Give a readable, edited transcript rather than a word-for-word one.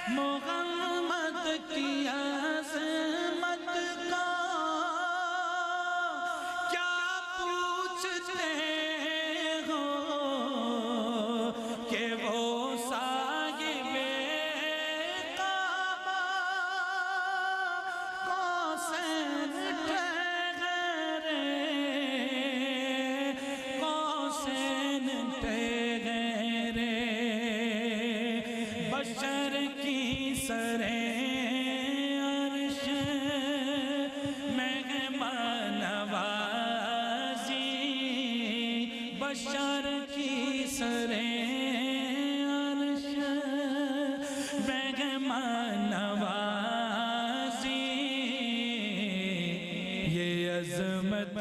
محمد کی عظمت کا کیا پوچھتے ہو کہ وہ صاحب کعبہ قوسین ٹھہرے قوسین ٹھہرے بشر کی سر عرش مہمان نوازی بشر کی سر عرش مہمان نوازی یہ عظمت